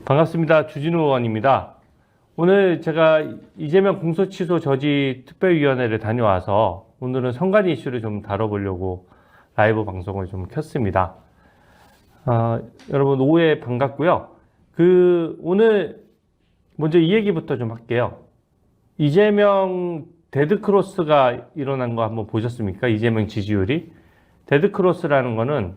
반갑습니다. 주진우 의원입니다. 오늘 제가 이재명 공소취소 저지 특별위원회를 다녀와서 오늘은 선관위 이슈를 좀 다뤄보려고 라이브 방송을 좀 켰습니다. 여러분 오후에 반갑고요. 오늘 먼저 이 얘기부터 좀 할게요. 이재명 데드크로스가 일어난 거 한번 보셨습니까? 이재명 지지율이. 데드크로스라는 거는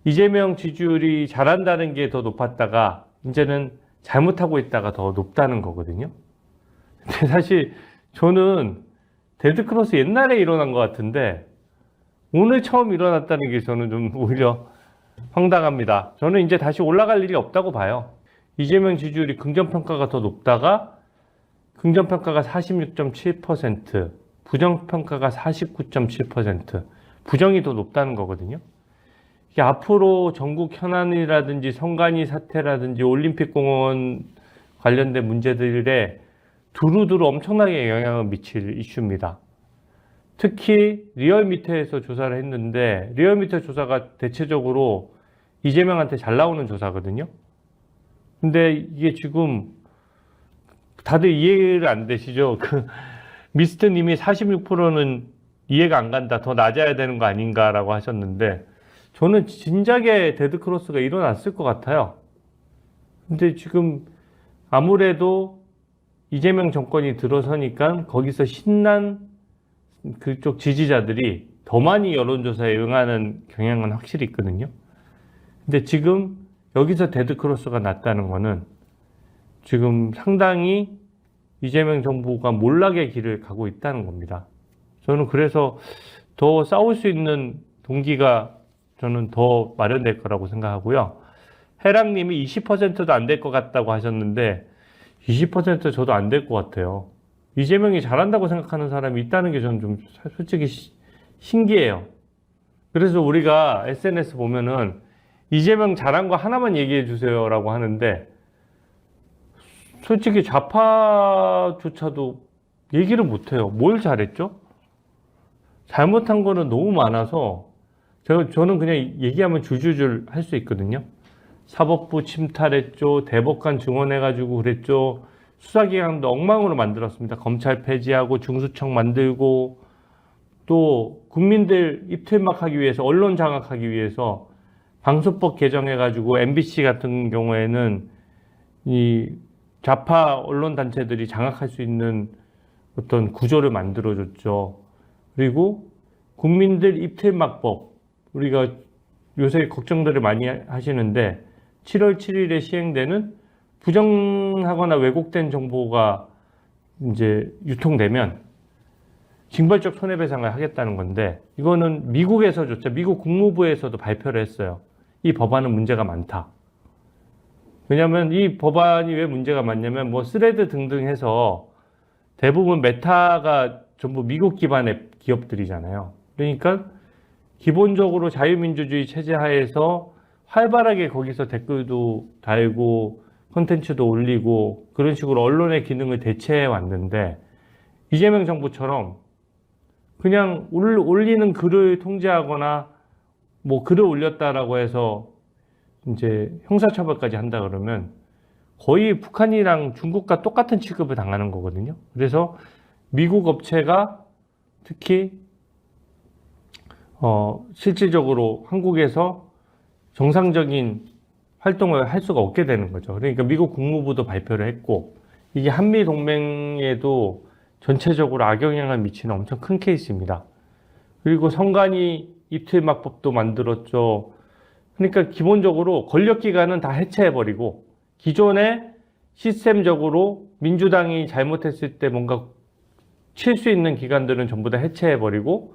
이재명 지지율이 잘한다는 게 더 높았다가 이제는 잘못하고 있다가 더 높다는 거거든요. 근데 사실 저는 데드크로스 옛날에 일어난 것 같은데 오늘 처음 일어났다는 게 저는 좀 오히려 황당합니다. 저는 이제 다시 올라갈 일이 없다고 봐요. 이재명 지지율이 긍정평가가 더 높다가 긍정평가가 46.7%, 부정평가가 49.7%, 부정이 더 높다는 거거든요. 이게 앞으로 전국 현안이라든지 선관위 사태라든지 올림픽공원 관련된 문제들에 두루두루 엄청나게 영향을 미칠 이슈입니다. 특히 리얼미터에서 조사를 했는데 리얼미터 조사가 대체적으로 이재명한테 잘 나오는 조사거든요. 근데 이게 지금 다들 이해를 안 되시죠? 미스트님이 46%는 이해가 안 간다. 더 낮아야 되는 거 아닌가라고 하셨는데 저는 진작에 데드크로스가 일어났을 것 같아요. 근데 지금 아무래도 이재명 정권이 들어서니까 거기서 신난 그쪽 지지자들이 더 많이 여론조사에 응하는 경향은 확실히 있거든요. 근데 지금 여기서 데드크로스가 났다는 거는 지금 상당히 이재명 정부가 몰락의 길을 가고 있다는 겁니다. 저는 그래서 더 싸울 수 있는 동기가 저는 더 마련될 거라고 생각하고요. 해랑님이 20%도 안 될 것 같다고 하셨는데 20% 저도 안 될 것 같아요. 이재명이 잘한다고 생각하는 사람이 있다는 게 저는 좀 솔직히 신기해요. 그래서 우리가 SNS 보면은 이재명 잘한 거 하나만 얘기해 주세요 라고 하는데 솔직히 좌파조차도 얘기를 못해요. 뭘 잘했죠? 잘못한 거는 너무 많아서 저는 그냥 얘기하면 줄줄줄 할 수 있거든요. 사법부 침탈했죠. 대법관 증언해가지고 그랬죠. 수사기관도 엉망으로 만들었습니다. 검찰 폐지하고 중수청 만들고 또 국민들 입틀막하기 위해서 언론 장악하기 위해서 방송법 개정해가지고 MBC 같은 경우에는 이 좌파 언론 단체들이 장악할 수 있는 어떤 구조를 만들어줬죠. 그리고 국민들 입틀막법 우리가 요새 걱정들을 많이 하시는데 7월 7일에 시행되는 부정하거나 왜곡된 정보가 이제 유통되면 징벌적 손해배상을 하겠다는 건데 이거는 미국에서조차 미국 국무부에서도 발표를 했어요. 이 법안은 문제가 많다. 왜냐하면 이 법안이 왜 문제가 많냐면 뭐 스레드 등등 해서 대부분 메타가 전부 미국 기반의 기업들이잖아요. 그러니까 기본적으로 자유민주주의 체제 하에서 활발하게 거기서 댓글도 달고 콘텐츠도 올리고 그런 식으로 언론의 기능을 대체해 왔는데 이재명 정부처럼 그냥 올리는 글을 통제하거나 뭐 글을 올렸다라고 해서 이제 형사처벌까지 한다 그러면 거의 북한이랑 중국과 똑같은 취급을 당하는 거거든요. 그래서 미국 업체가 특히 실질적으로 한국에서 정상적인 활동을 할 수가 없게 되는 거죠. 그러니까 미국 국무부도 발표를 했고 이게 한미 동맹에도 전체적으로 악영향을 미치는 엄청 큰 케이스입니다. 그리고 선관위 입틀막법도 만들었죠. 그러니까 기본적으로 권력기관은 다 해체해버리고 기존에 시스템적으로 민주당이 잘못했을 때 뭔가 칠 수 있는 기관들은 전부 다 해체해버리고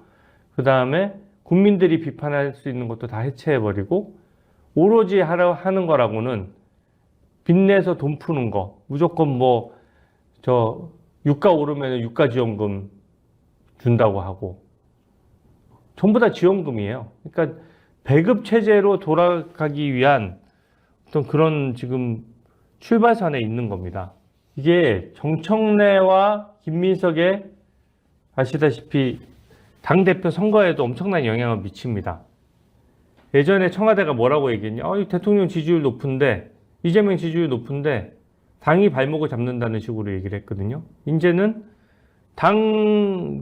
그 다음에 국민들이 비판할 수 있는 것도 다 해체해버리고 오로지 하는 거라고는 빚내서 돈 푸는 거 무조건 뭐 유가 오르면 유가지원금 준다고 하고 전부 다 지원금이에요. 그러니까 배급 체제로 돌아가기 위한 어떤 그런 지금 출발선에 있는 겁니다. 이게 정청래와 김민석의 아시다시피 당대표 선거에도 엄청난 영향을 미칩니다. 예전에 청와대가 뭐라고 얘기했냐? 대통령 지지율 높은데 이재명 지지율이 높은데 당이 발목을 잡는다는 식으로 얘기를 했거든요. 이제는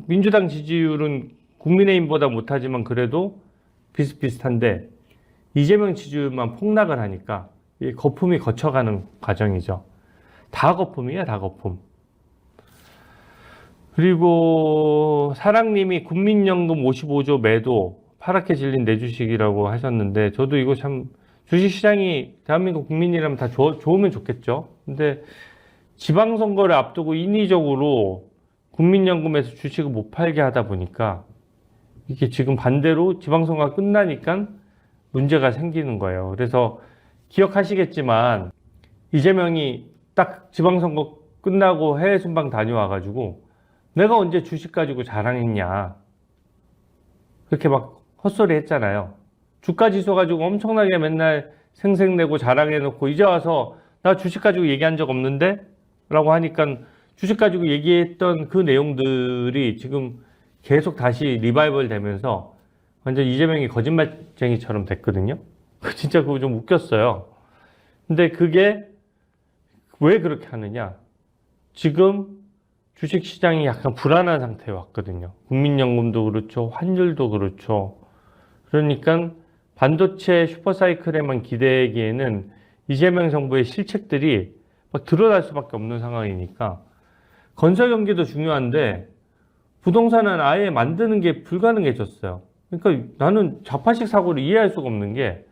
민주당 지지율은 국민의힘보다 못하지만 그래도 비슷비슷한데 이재명 지지율만 폭락을 하니까 거품이 거쳐가는 과정이죠. 다 거품이야, 다 거품. 그리고 사랑님이 국민연금 55조 매도 파랗게 질린 내 주식이라고 하셨는데, 저도 이거 참 주식시장이 대한민국 국민이라면 다 좋으면 좋겠죠. 근데 지방선거를 앞두고 인위적으로 국민연금에서 주식을 못 팔게 하다 보니까 이게 지금 반대로 지방선거가 끝나니까 문제가 생기는 거예요. 그래서 기억하시겠지만 이재명이 딱 지방선거 끝나고 해외 순방 다녀와가지고 내가 언제 주식 가지고 자랑했냐 그렇게 막 헛소리 했잖아요. 주가 지수 가지고 엄청나게 맨날 생색내고 자랑해놓고 이제 와서 나 주식 가지고 얘기한 적 없는데? 라고 하니까 주식 가지고 얘기했던 그 내용들이 지금 계속 다시 리바이벌 되면서 완전 이재명이 거짓말쟁이처럼 됐거든요. 진짜 그거 좀 웃겼어요. 근데 그게 왜 그렇게 하느냐? 지금 주식시장이 약간 불안한 상태에 왔거든요. 국민연금도 그렇죠. 환율도 그렇죠. 그러니까 반도체 슈퍼사이클에만 기대기에는 이재명 정부의 실책들이 막 드러날 수밖에 없는 상황이니까 건설 경기도 중요한데 부동산은 아예 만드는 게 불가능해졌어요. 그러니까 나는 좌파식 사고를 이해할 수가 없는 게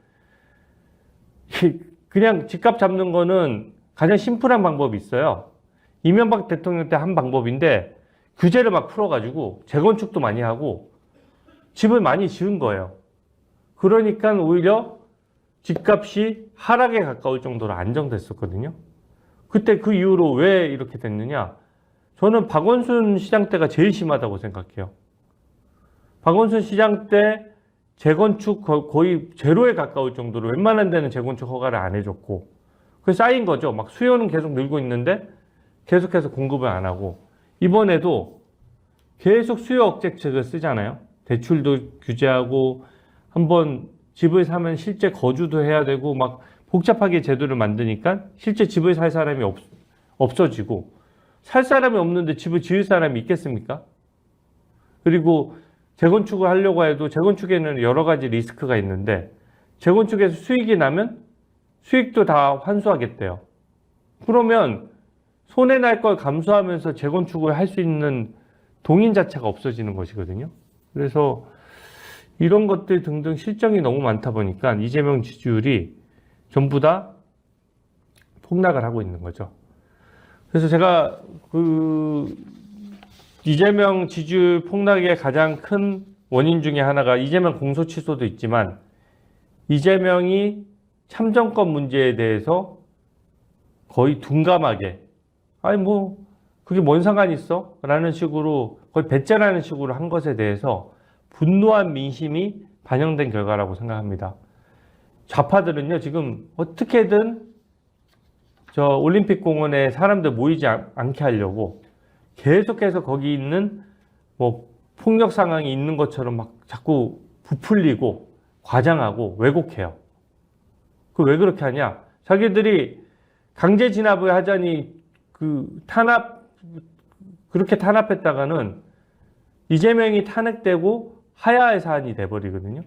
그냥 집값 잡는 거는 가장 심플한 방법이 있어요. 이명박 대통령 때 한 방법인데 규제를 막 풀어가지고 재건축도 많이 하고 집을 많이 지은 거예요. 그러니까 오히려 집값이 하락에 가까울 정도로 안정됐었거든요. 그때 그 이후로 왜 이렇게 됐느냐? 저는 박원순 시장 때가 제일 심하다고 생각해요. 박원순 시장 때 재건축 거의 제로에 가까울 정도로 웬만한 데는 재건축 허가를 안 해줬고 그게 쌓인 거죠. 막 수요는 계속 늘고 있는데 계속해서 공급을 안 하고 이번에도 계속 수요 억제책을 쓰잖아요. 대출도 규제하고 한번 집을 사면 실제 거주도 해야 되고 막 복잡하게 제도를 만드니까 실제 집을 살 사람이 없어지고 살 사람이 없는데 집을 지을 사람이 있겠습니까? 그리고 재건축을 하려고 해도 재건축에는 여러 가지 리스크가 있는데 재건축에서 수익이 나면 수익도 다 환수하겠대요. 그러면 손해날 걸 감수하면서 재건축을 할 수 있는 동인 자체가 없어지는 것이거든요. 그래서 이런 것들 등등 실정이 너무 많다 보니까 이재명 지지율이 전부 다 폭락을 하고 있는 거죠. 그래서 제가 이재명 지지율 폭락의 가장 큰 원인 중에 하나가 이재명 공소 취소도 있지만 이재명이 참정권 문제에 대해서 거의 둔감하게 아니 뭐 그게 뭔 상관이 있어? 라는 식으로 거의 배째라는 식으로 한 것에 대해서 분노한 민심이 반영된 결과라고 생각합니다. 좌파들은요 지금 어떻게든 저 올림픽 공원에 사람들 모이지 않게 하려고 계속해서 거기 있는 뭐 폭력 상황이 있는 것처럼 막 자꾸 부풀리고 과장하고 왜곡해요. 그 왜 그렇게 하냐? 자기들이 강제 진압을 하자니 그렇게 탄압했다가는 이재명이 탄핵되고 하야의 사안이 돼버리거든요.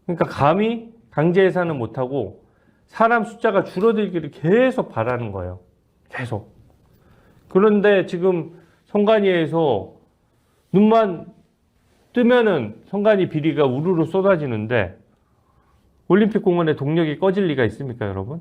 그러니까 감히 강제 해산은 못하고 사람 숫자가 줄어들기를 계속 바라는 거예요. 계속. 그런데 지금 선관위에서 눈만 뜨면은 선관위 비리가 우르르 쏟아지는데 올림픽 공원에 동력이 꺼질 리가 있습니까, 여러분?